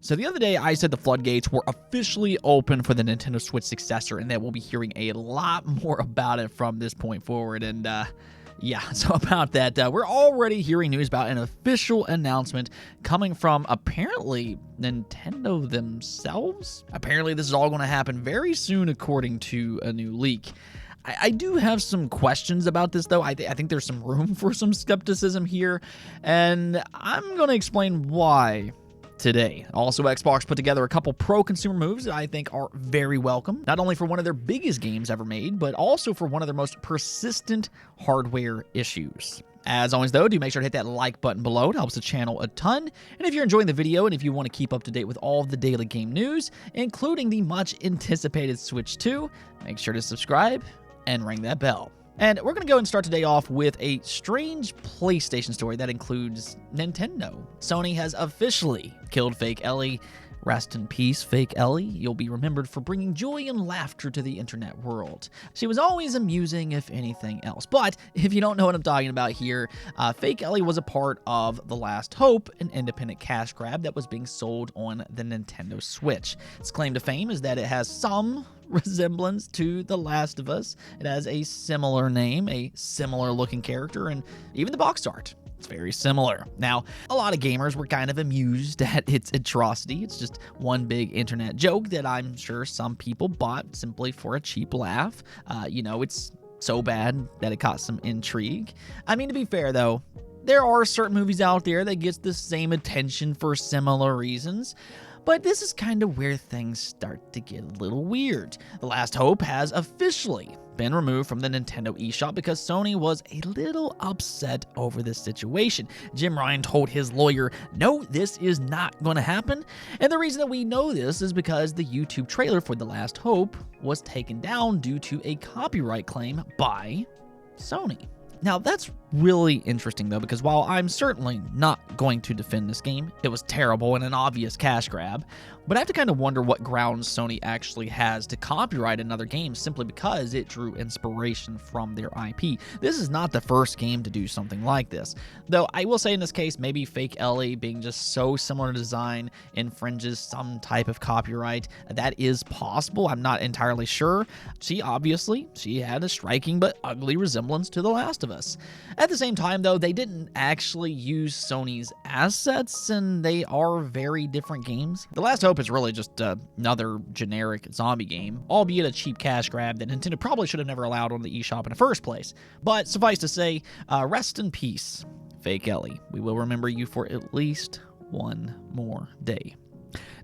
So the other day, I said the floodgates were officially open for the Nintendo Switch Successor, and that we'll be hearing a lot more about it from this point forward. And yeah, so about that, we're already hearing news about an official announcement coming from apparently Nintendo themselves. Apparently, this is all going to happen very soon, according to a new leak. I do have some questions about this, though. I think there's some room for some skepticism here, and I'm going to explain why today. Also, Xbox put together a couple pro-consumer moves that I think are very welcome, not only for one of their biggest games ever made, but also for one of their most persistent hardware issues. As always, though, do make sure to hit that like button below. It helps the channel a ton. And if you're enjoying the video and if you want to keep up to date with all of the daily game news, including the much-anticipated Switch 2, make sure to subscribe and ring that bell. And we're going to go and start today off with a strange PlayStation story that includes Nintendo. Sony has officially killed fake ELLIE. Rest in peace, fake ELLIE. You'll be remembered for bringing joy and laughter to the internet world. She was always amusing, if anything else. But if you don't know what I'm talking about here, fake ELLIE was a part of The Last Hope, an independent cash grab that was being sold on the Nintendo Switch. Its claim to fame is that it has some resemblance to The Last of Us. It has a similar name, a similar looking character, and even the box art. It's very similar. Now, a lot of gamers were kind of amused at its atrocity. It's just one big internet joke that I'm sure some people bought simply for a cheap laugh. It's so bad that it caught some intrigue. I mean, to be fair, though, there are certain movies out there that gets the same attention for similar reasons. But this is kind of where things start to get a little weird. The Last Hope has officially been removed from the Nintendo eShop because Sony was a little upset over this situation. Jim Ryan told his lawyer, no, this is not going to happen. And the reason that we know this is because the YouTube trailer for The Last Hope was taken down due to a copyright claim by Sony. Now, that's really interesting, though, because while I'm certainly not going to defend this game, it was terrible and an obvious cash grab, but I have to kind of wonder what grounds Sony actually has to copyright another game simply because it drew inspiration from their IP. This is not the first game to do something like this, though I will say in this case, maybe fake ELLIE being just so similar to design infringes some type of copyright. That is possible. I'm not entirely sure. She had a striking but ugly resemblance to The Last of Us. At the same time, though, they didn't actually use Sony's assets, and they are very different games. The Last Hope is really just another generic zombie game, albeit a cheap cash grab that Nintendo probably should have never allowed on the eShop in the first place. But suffice to say, rest in peace, fake ELLIE. We will remember you for at least one more day.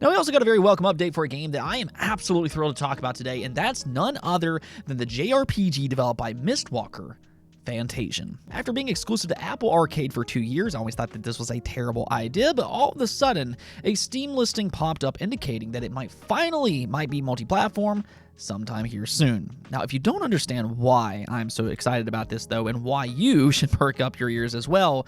Now, we also got a very welcome update for a game that I am absolutely thrilled to talk about today, and that's none other than the JRPG developed by Mistwalker, Fantasian. After being exclusive to Apple Arcade for 2 years, I always thought that this was a terrible idea, but all of a sudden, a Steam listing popped up indicating that it might be multi-platform sometime here soon. Now, if you don't understand why I'm so excited about this, though, and why you should perk up your ears as well,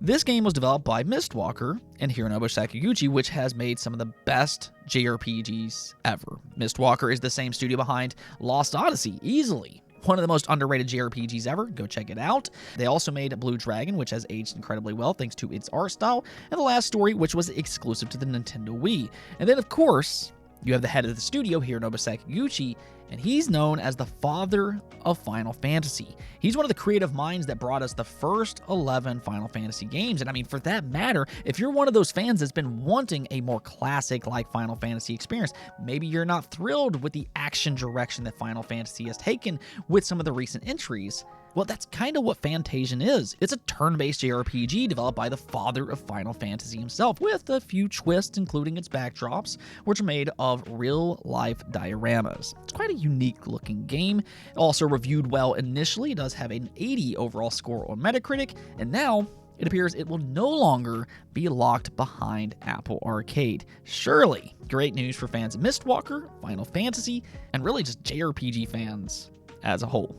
this game was developed by Mistwalker and Hironobu Sakaguchi, which has made some of the best JRPGs ever. Mistwalker is the same studio behind Lost Odyssey, easily one of the most underrated JRPGs ever. Go check it out. They also made Blue Dragon, which has aged incredibly well thanks to its art style, and The Last Story, which was exclusive to the Nintendo Wii. And then, of course, you have the head of the studio, Hironobu Sakaguchi, and he's known as the father of Final Fantasy. He's one of the creative minds that brought us the first 11 Final Fantasy games. And I mean, for that matter, if you're one of those fans that's been wanting a more classic-like Final Fantasy experience, maybe you're not thrilled with the action direction that Final Fantasy has taken with some of the recent entries, well, that's kind of what Fantasian is. It's a turn-based JRPG developed by the father of Final Fantasy himself, with a few twists, including its backdrops, which are made of real-life dioramas. It's quite a unique-looking game. Also reviewed well initially. It does have an 80 overall score on Metacritic, and now it appears it will no longer be locked behind Apple Arcade. Surely, great news for fans of Mistwalker, Final Fantasy, and really just JRPG fans as a whole.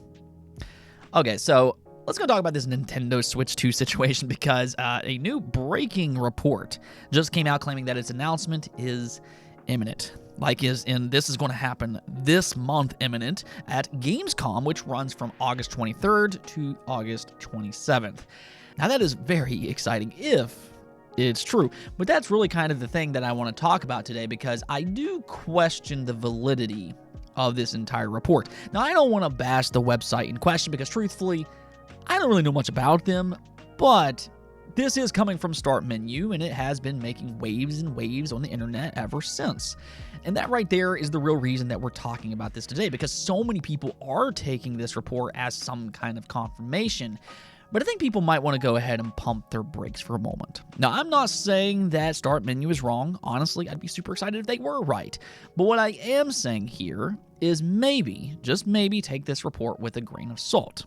Okay, so let's go talk about this Nintendo Switch 2 situation because a new breaking report just came out claiming that its announcement is imminent. This is going to happen this month imminent at Gamescom, which runs from August 23rd to August 27th. Now, that is very exciting if It's true. But that's really kind of the thing that I want to talk about today, because I do question the validity of this entire report. Now, I don't want to bash the website in question because, truthfully, I don't really know much about them, but this is coming from Start Menu, and it has been making waves and waves on the internet ever since. And that right there is the real reason that we're talking about this today, because so many people are taking this report as some kind of confirmation. But I think people might want to go ahead and pump their brakes for a moment. Now, I'm not saying that Start Menu is wrong. Honestly, I'd be super excited if they were right. But what I am saying here is maybe, just maybe, take this report with a grain of salt.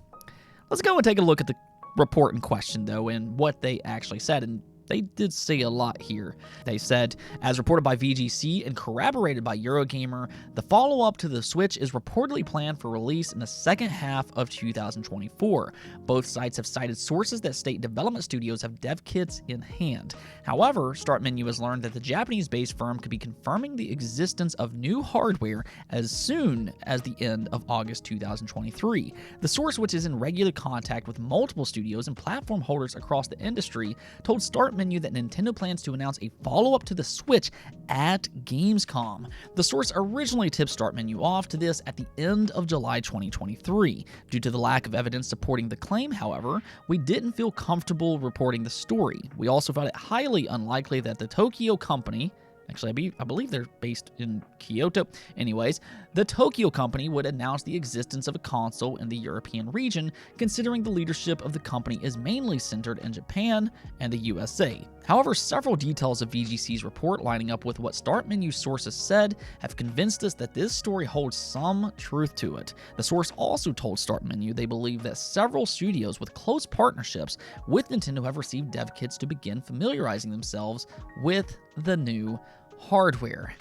Let's go and take a look at the report in question, though, and what they actually said. And they did say a lot here. They said, as reported by VGC and corroborated by Eurogamer, the follow-up to the Switch is reportedly planned for release in the second half of 2024. Both sites have cited sources that state development studios have dev kits in hand. However, Start Menu has learned that the Japanese-based firm could be confirming the existence of new hardware as soon as the end of August 2023. The source, which is in regular contact with multiple studios and platform holders across the industry, told Start Menu that Nintendo plans to announce a follow-up to the Switch at Gamescom. The source originally tipped Start Menu off to this at the end of July 2023. Due to the lack of evidence supporting the claim, however, we didn't feel comfortable reporting the story. We also found it highly unlikely that the Tokyo company, actually, I believe they're based in Kyoto. Anyways, the Tokyo company would announce the existence of a console in the European region, considering the leadership of the company is mainly centered in Japan and the USA. However, several details of VGC's report lining up with what Start Menu sources said have convinced us that this story holds some truth to it. The source also told Start Menu they believe that several studios with close partnerships with Nintendo have received dev kits to begin familiarizing themselves with the new hardware.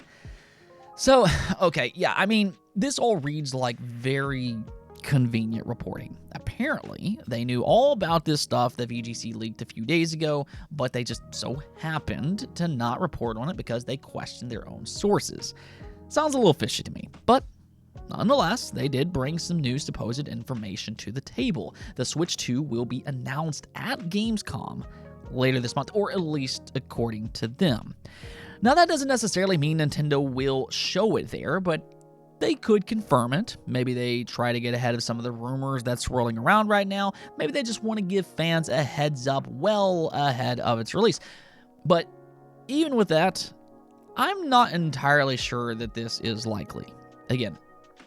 So, okay, yeah, I mean, this all reads like very convenient reporting. Apparently, they knew all about this stuff that VGC leaked a few days ago, but they just so happened to not report on it because they questioned their own sources. Sounds a little fishy to me, but nonetheless, they did bring some new supposed information to the table. The Switch 2 will be announced at Gamescom later this month, or at least according to them. Now, that doesn't necessarily mean Nintendo will show it there, but they could confirm it. Maybe they try to get ahead of some of the rumors that's swirling around right now. Maybe they just want to give fans a heads up well ahead of its release. But even with that, I'm not entirely sure that this is likely. Again,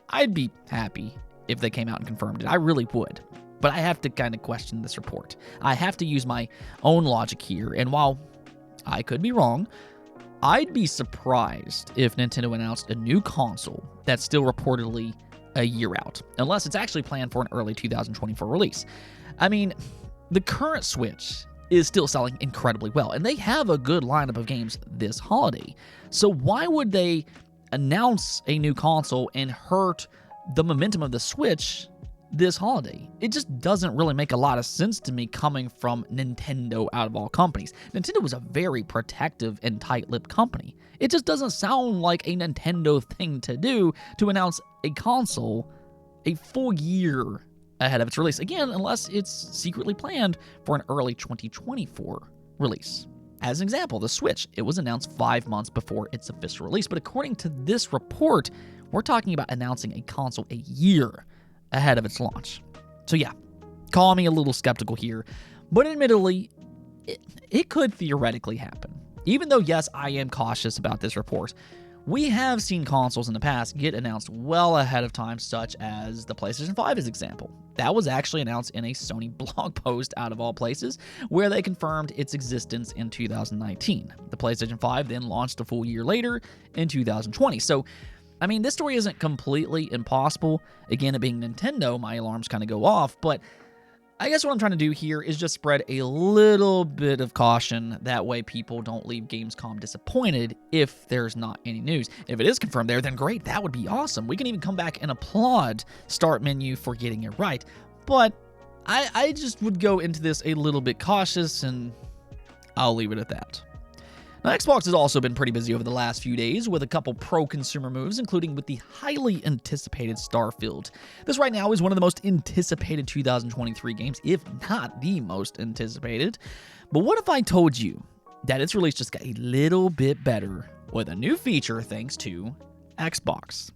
I'd be happy if they came out and confirmed it. I really would. But I have to kind of question this report. I have to use my own logic here, and while I could be wrong, I'd be surprised if Nintendo announced a new console that's still reportedly a year out, unless it's actually planned for an early 2024 release. I mean, the current Switch is still selling incredibly well, and they have a good lineup of games this holiday. So why would they announce a new console and hurt the momentum of the Switch this holiday? It just doesn't really make a lot of sense to me coming from Nintendo out of all companies. Nintendo was a very protective and tight-lipped company. It just doesn't sound like a Nintendo thing to do to announce a console a full year ahead of its release. Again, unless it's secretly planned for an early 2024 release. As an example, the Switch, it was announced 5 months before its official release, but according to this report, we're talking about announcing a console a year ahead of its launch. So yeah, call me a little skeptical here, but admittedly, it could theoretically happen. Even though, yes, I am cautious about this report, we have seen consoles in the past get announced well ahead of time, such as the PlayStation 5 as an example. That was actually announced in a Sony blog post out of all places, where they confirmed its existence in 2019. The PlayStation 5 then launched a full year later in 2020. So I mean, this story isn't completely impossible. Again, it being Nintendo, my alarms kind of go off, but I guess what I'm trying to do here is just spread a little bit of caution. That way people don't leave Gamescom disappointed if there's not any news. If it is confirmed there, then great, that would be awesome. We can even come back and applaud Start Menu for getting it right. But I just would go into this a little bit cautious, and I'll leave it at that. Now, Xbox has also been pretty busy over the last few days with a couple pro-consumer moves, including with the highly anticipated Starfield. This right now is one of the most anticipated 2023 games, if not the most anticipated. But what if I told you that its release just got a little bit better with a new feature thanks to Xbox.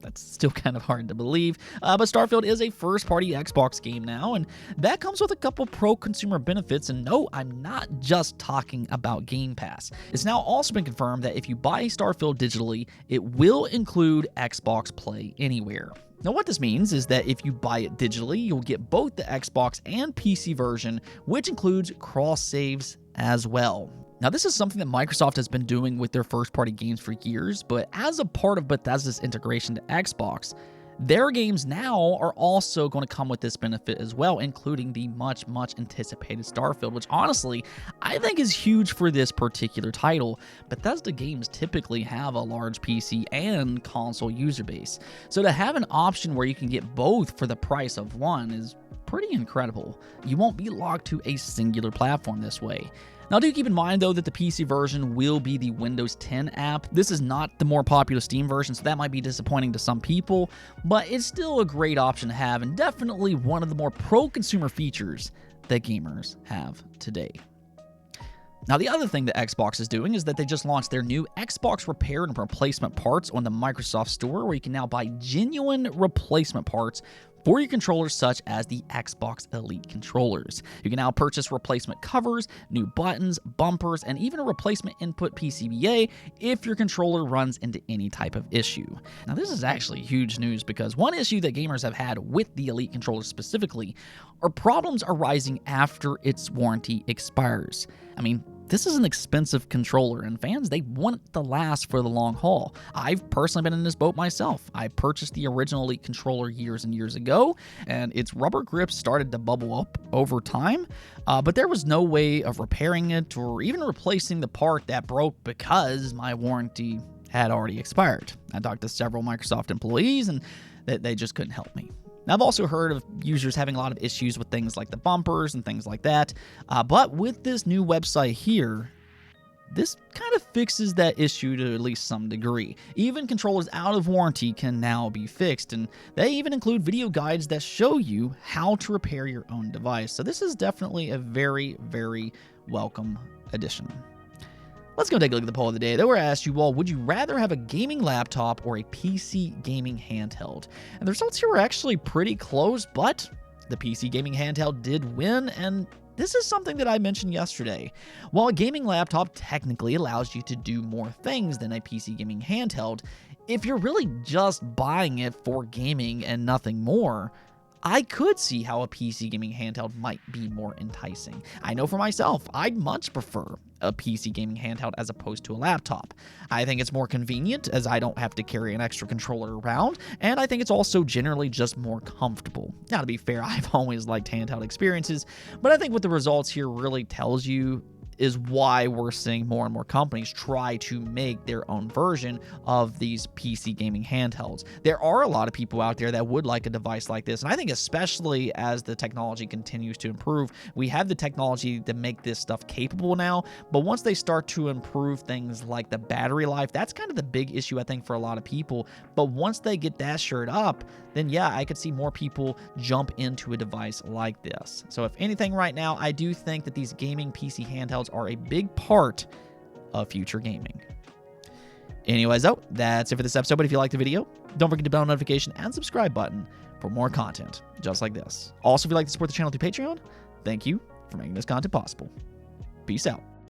That's still kind of hard to believe, but Starfield is a first-party Xbox game now, and that comes with a couple pro-consumer benefits, and no, I'm not just talking about Game Pass. It's now also been confirmed that if you buy Starfield digitally, it will include Xbox Play Anywhere. Now, what this means is that if you buy it digitally, you'll get both the Xbox and PC version, which includes cross-saves as well. Now, this is something that Microsoft has been doing with their first-party games for years, but as a part of Bethesda's integration to Xbox, their games now are also going to come with this benefit as well, including the much anticipated Starfield, which honestly, I think is huge for this particular title. Bethesda games typically have a large PC and console user base, so to have an option where you can get both for the price of one is pretty incredible. You won't be locked to a singular platform this way. Now, do keep in mind, though, that the PC version will be the Windows 10 app. This is not the more popular Steam version, so that might be disappointing to some people, but it's still a great option to have, and definitely one of the more pro-consumer features that gamers have today. Now, the other thing that Xbox is doing is that they just launched their new Xbox repair and replacement parts on the Microsoft Store, where you can now buy genuine replacement parts for your controllers, such as the Xbox Elite controllers. You can now purchase replacement covers, new buttons, bumpers, and even a replacement input PCBA if your controller runs into any type of issue. Now, this is actually huge news because one issue that gamers have had with the Elite controller specifically are problems arising after its warranty expires. I mean, this is an expensive controller, and fans, they want it to last for the long haul. I've personally been in this boat myself. I purchased the original Elite controller years and years ago, and its rubber grips started to bubble up over time, but there was no way of repairing it or even replacing the part that broke because my warranty had already expired. I talked to several Microsoft employees, and they just couldn't help me. Now, I've also heard of users having a lot of issues with things like the bumpers and things like that, but with this new website here, this kind of fixes that issue to at least some degree. Even controllers out of warranty can now be fixed, and they even include video guides that show you how to repair your own device. So this is definitely a very welcome addition. Let's go take a look at the poll of the day. Though we're asked you all, would you rather have a gaming laptop or a PC gaming handheld? And the results here were actually pretty close, but the PC gaming handheld did win, and this is something that I mentioned yesterday. While a gaming laptop technically allows you to do more things than a PC gaming handheld, if you're really just buying it for gaming and nothing more, I could see how a PC gaming handheld might be more enticing. I know for myself, I'd much prefer a PC gaming handheld as opposed to a laptop. I think it's more convenient as I don't have to carry an extra controller around, and I think it's also generally just more comfortable. Now, to be fair, I've always liked handheld experiences, but I think what the results here really tells you is why we're seeing more and more companies try to make their own version of these PC gaming handhelds. There are a lot of people out there that would like a device like this, and I think especially as the technology continues to improve, we have the technology to make this stuff capable now, but once they start to improve things like the battery life, that's kind of the big issue, I think, for a lot of people. But once they get that shored up, then yeah, I could see more people jump into a device like this. So if anything right now, I do think that these gaming PC handhelds are a big part of future gaming. Anyways, though, that's it for this episode. But if you liked the video, don't forget to bell notification and subscribe button for more content just like this. Also, if you'd like to support the channel through Patreon, thank you for making this content possible. Peace out.